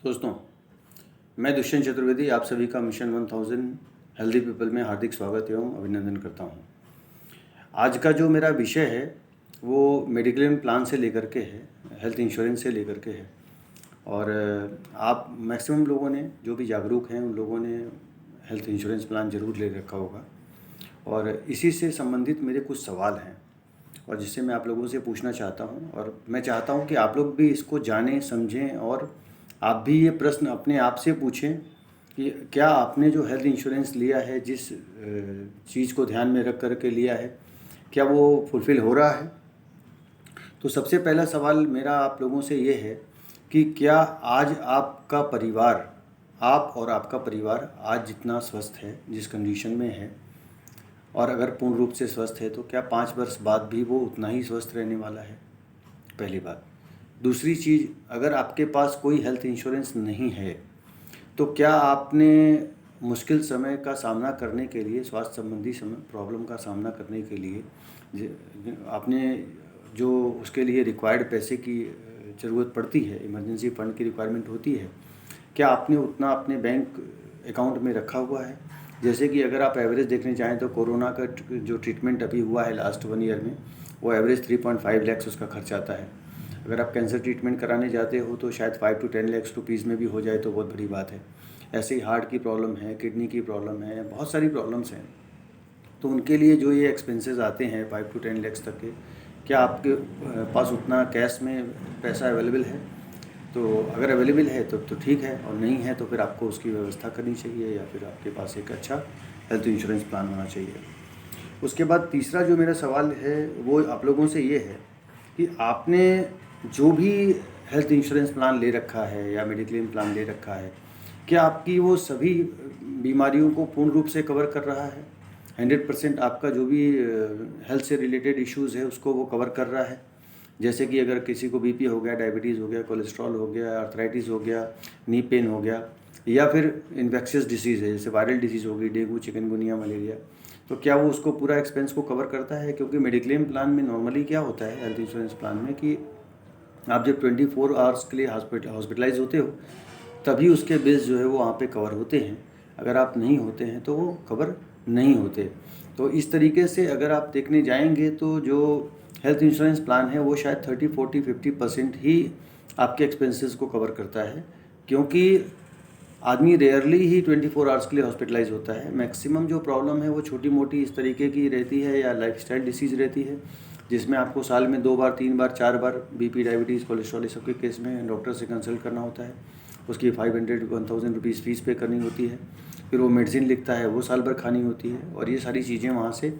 दोस्तों, मैं दुष्यंत चतुर्वेदी आप सभी का मिशन 1000 हेल्दी पीपल में हार्दिक स्वागत एवं अभिनंदन करता हूं। आज का जो मेरा विषय है वो मेडिक्लेम प्लान से लेकर के है, हेल्थ इंश्योरेंस से लेकर के है। और आप मैक्सिमम लोगों ने जो भी जागरूक हैं उन लोगों ने हेल्थ इंश्योरेंस प्लान ज़रूर ले रखा होगा। और इसी से संबंधित मेरे कुछ सवाल हैं और जिससे मैं आप लोगों से पूछना चाहता हूं, और मैं चाहता हूं कि आप लोग भी इसको जानें, समझें और आप भी ये प्रश्न अपने आप से पूछें कि क्या आपने जो हेल्थ इंश्योरेंस लिया है, जिस चीज़ को ध्यान में रख कर के लिया है, क्या वो फुलफ़िल हो रहा है। तो सबसे पहला सवाल मेरा आप लोगों से ये है कि क्या आज आपका परिवार, आप और आपका परिवार आज जितना स्वस्थ है, जिस कंडीशन में है, और अगर पूर्ण रूप से स्वस्थ है तो क्या 5 वर्ष बाद भी वो उतना ही स्वस्थ रहने वाला है। पहली बात। दूसरी चीज़, अगर आपके पास कोई हेल्थ इंश्योरेंस नहीं है तो क्या आपने मुश्किल समय का सामना करने के लिए, स्वास्थ्य संबंधी प्रॉब्लम का सामना करने के लिए आपने जो उसके लिए रिक्वायर्ड पैसे की ज़रूरत पड़ती है, इमरजेंसी फंड की रिक्वायरमेंट होती है, क्या आपने उतना अपने बैंक अकाउंट में रखा हुआ है। जैसे कि अगर आप एवरेज देखने चाहें तो कोरोना का जो ट्रीटमेंट अभी हुआ है लास्ट 1 ईयर में, वो एवरेज 3.5 लाख उसका खर्च आता है। अगर आप कैंसर ट्रीटमेंट कराने जाते हो तो शायद 5 to 10 लाख रुपीज़ में भी हो जाए तो बहुत बड़ी बात है। ऐसे ही हार्ट की प्रॉब्लम है, किडनी की प्रॉब्लम है, बहुत सारी प्रॉब्लम्स हैं। तो उनके लिए जो ये एक्सपेंसेस आते हैं 5 to 10 लाख तक के, क्या आपके पास उतना कैश में पैसा अवेलेबल है। तो अगर अवेलेबल है तो ठीक है, और नहीं है तो फिर आपको उसकी व्यवस्था करनी चाहिए, या फिर आपके पास एक अच्छा हेल्थ इंश्योरेंस प्लान होना चाहिए। उसके बाद तीसरा जो मेरा सवाल है वो आप लोगों से ये है कि आपने जो भी हेल्थ इंश्योरेंस प्लान ले रखा है या मेडिक्लेम प्लान ले रखा है, क्या आपकी वो सभी बीमारियों को पूर्ण रूप से कवर कर रहा है। 100% आपका जो भी हेल्थ से रिलेटेड इश्यूज़ है उसको वो कवर कर रहा है। जैसे कि अगर किसी को बीपी हो गया, डायबिटीज़ हो गया, कोलेस्ट्रॉल हो गया, आर्थराइटिस हो गया, नी पेन हो गया, या फिर इन्फेक्शियस डिसीज़ है जैसे वायरल डिसीज़ होगी, डेंगू, चिकनगुनिया, मलेरिया, तो क्या वो उसको पूरा एक्सपेंस को कवर करता है। क्योंकि मेडिक्लेम प्लान में नॉर्मली क्या होता है हेल्थ इंश्योरेंस प्लान में कि आप जब 24 आवर्स के लिए हॉस्पिटलाइज होते हो तभी उसके बिल्स जो है वो वहाँ पे कवर होते हैं। अगर आप नहीं होते हैं तो वो कवर नहीं होते। तो इस तरीके से अगर आप देखने जाएंगे तो जो हेल्थ इंश्योरेंस प्लान है वो शायद 30, 40, 50% ही आपके एक्सपेंसेस को कवर करता है। क्योंकि आदमी रेयरली ही 24 आवर्स के लिए हॉस्पिटलाइज होता है। मैक्सिमम जो प्रॉब्लम है वो छोटी मोटी इस तरीके की रहती है या लाइफस्टाइल डिसीज़ रहती है, जिसमें आपको साल में 2 बार, 3 बार, 4 बार बीपी, डायबिटीज़, कोलेस्ट्रॉल, इस सब के केस में डॉक्टर से कंसल्ट करना होता है। उसकी 500 1000 रुपीज़ फ़ीस पे करनी होती है। फिर वो मेडिसिन लिखता है, वो साल भर खानी होती है, और ये सारी चीज़ें वहाँ से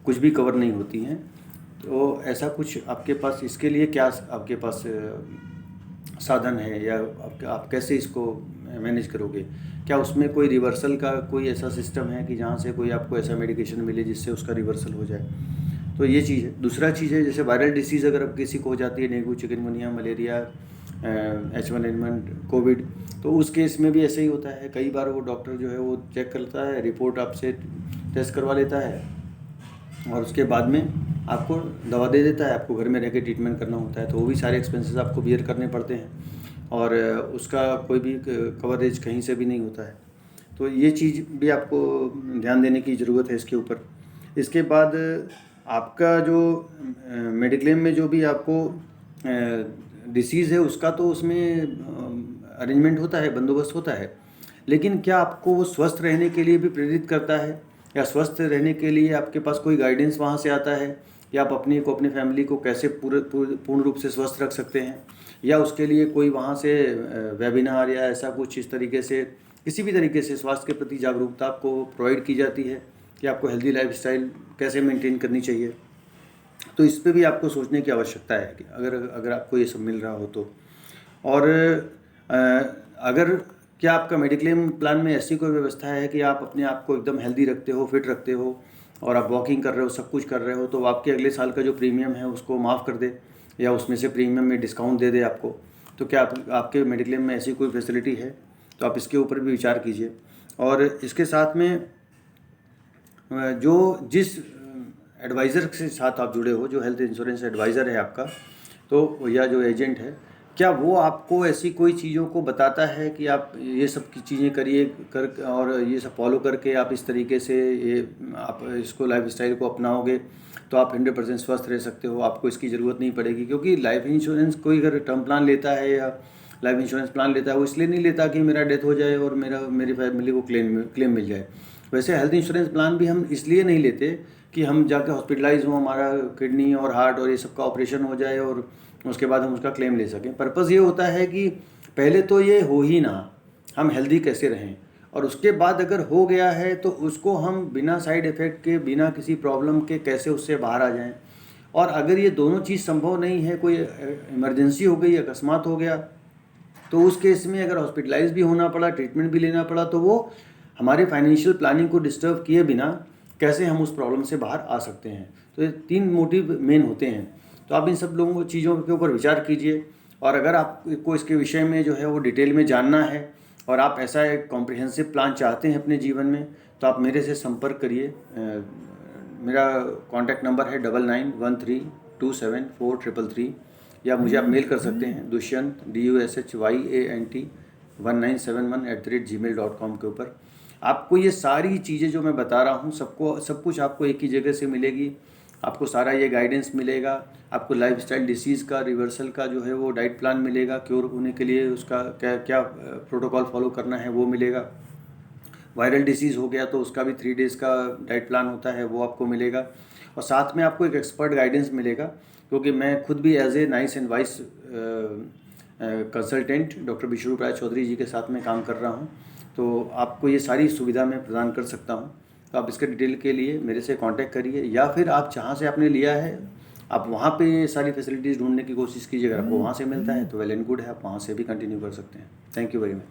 कुछ भी कवर नहीं होती हैं। तो ऐसा कुछ आपके पास, इसके लिए क्या आपके पास साधन है, या आप कैसे इसको मैनेज करोगे। क्या उसमें कोई रिवर्सल का कोई ऐसा सिस्टम है कि जहाँ से कोई आपको ऐसा मेडिकेशन मिले जिससे उसका रिवर्सल हो जाए। तो ये चीज़ है। दूसरा चीज़ है जैसे वायरल डिसीज़ अगर अब किसी को हो जाती है, dengue, chikungunya, malaria, H1N1, Covid, तो उस केस में भी ऐसे ही होता है। कई बार वो डॉक्टर जो है वो चेक करता है, रिपोर्ट आपसे टेस्ट करवा लेता है, और उसके बाद में आपको दवा दे देता है, आपको घर में रह के ट्रीटमेंट करना होता है। तो वो भी सारे एक्सपेंसेस आपको बियर करने पड़ते हैं, और उसका कोई भी कवरेज कहीं से भी नहीं होता है। तो ये चीज़ भी आपको ध्यान देने की ज़रूरत है इसके ऊपर। इसके बाद आपका जो मेडिक्लेम में जो भी आपको डिसीज़ है उसका तो उसमें अरेंजमेंट होता है, बंदोबस्त होता है, लेकिन क्या आपको वो स्वस्थ रहने के लिए भी प्रेरित करता है, या स्वस्थ रहने के लिए आपके पास कोई गाइडेंस वहाँ से आता है, या आप अपनी फैमिली को कैसे पूर्ण रूप से स्वस्थ रख सकते हैं, या उसके लिए कोई वहाँ से वेबिनार या ऐसा कुछ इस तरीके से किसी भी तरीके से स्वास्थ्य के प्रति जागरूकता आपको प्रोवाइड की जाती है कि आपको हेल्दी लाइफस्टाइल कैसे मेंटेन करनी चाहिए। तो इस पे भी आपको सोचने की आवश्यकता है कि अगर आपको ये सब मिल रहा हो तो। और अगर क्या आपका मेडिक्लेम प्लान में ऐसी कोई व्यवस्था है कि आप अपने आप को एकदम हेल्दी रखते हो, फिट रखते हो, और आप वॉकिंग कर रहे हो, सब कुछ कर रहे हो, तो आपके अगले साल का जो प्रीमियम है उसको माफ़ कर दे, या उसमें से प्रीमियम में डिस्काउंट दे दे आपको। तो क्या आपके मेडिक्लेम में ऐसी कोई फैसिलिटी है, तो आप इसके ऊपर भी विचार कीजिए। और इसके साथ में जो जिस एडवाइज़र के साथ आप जुड़े हो, जो हेल्थ इंश्योरेंस एडवाइज़र है आपका, तो या जो एजेंट है, क्या वो आपको ऐसी कोई चीज़ों को बताता है कि आप ये सब की चीज़ें करिए कर और ये सब फॉलो करके आप इस तरीके से ये आप इसको लाइफस्टाइल को अपनाओगे तो आप 100% स्वस्थ रह सकते हो, आपको इसकी ज़रूरत नहीं पड़ेगी। क्योंकि लाइफ इंश्योरेंस कोई अगर टर्म प्लान लेता है या लाइफ इंश्योरेंस प्लान लेता है, वो इसलिए नहीं लेता कि मेरा डेथ हो जाए और मेरी फैमिली को क्लेम मिल जाए। वैसे हेल्थ इंश्योरेंस प्लान भी हम इसलिए नहीं लेते कि हम जाकर हॉस्पिटलाइज हों, हमारा किडनी और हार्ट और ये सब का ऑपरेशन हो जाए और उसके बाद हम उसका क्लेम ले सकें। पर्पज़ ये होता है कि पहले तो ये हो ही ना, हम हेल्दी कैसे रहें, और उसके बाद अगर हो गया है तो उसको हम बिना साइड इफ़ेक्ट के, बिना किसी प्रॉब्लम के कैसे उससे बाहर आ जाएं। और अगर ये दोनों चीज़ संभव नहीं है, कोई इमरजेंसी हो गई, अकस्मात हो गया, तो उस केस में अगर हॉस्पिटलाइज भी होना पड़ा, ट्रीटमेंट भी लेना पड़ा, तो वो हमारे फाइनेंशियल प्लानिंग को डिस्टर्ब किए बिना कैसे हम उस प्रॉब्लम से बाहर आ सकते हैं। तो ये 3 मोटिव मेन होते हैं। तो आप इन सब लोगों चीज़ों के ऊपर विचार कीजिए, और अगर आपको इसके विषय में जो है वो डिटेल में जानना है और आप ऐसा एक कॉम्प्रिहेंसिव प्लान चाहते हैं अपने जीवन में, तो आप मेरे से संपर्क करिए। मेरा कॉन्टैक्ट नंबर है 9913274333, या मुझे आप मेल कर सकते हैं दुष्यंत DUSHYANT1971 @gmail.com के ऊपर। आपको ये सारी चीज़ें जो मैं बता रहा हूँ सब कुछ आपको एक ही जगह से मिलेगी। आपको सारा ये गाइडेंस मिलेगा, आपको लाइफस्टाइल डिसीज़ का रिवर्सल का जो है वो डाइट प्लान मिलेगा, क्योर होने के लिए उसका क्या क्या प्रोटोकॉल फॉलो करना है वो मिलेगा। वायरल डिसीज़ हो गया तो उसका भी 3 डेज़ का डाइट प्लान होता है, वो आपको मिलेगा। और साथ में आपको एक एक्सपर्ट गाइडेंस मिलेगा, क्योंकि मैं खुद भी as a nice and wise consultant doctor Biswaroop Roy Chowdhury ji के साथ में काम कर रहा हूँ। तो आपको ये सारी सुविधा मैं प्रदान कर सकता हूँ। तो आप इसके डिटेल के लिए मेरे से कांटेक्ट करिए, या फिर आप जहाँ से आपने लिया है आप वहाँ पे ये सारी फैसिलिटीज़ ढूंढने की कोशिश कीजिए। अगर आपको वहाँ से मिलता है तो वेल एंड गुड है, आप वहाँ से भी कंटिन्यू कर सकते हैं। Thank you very much.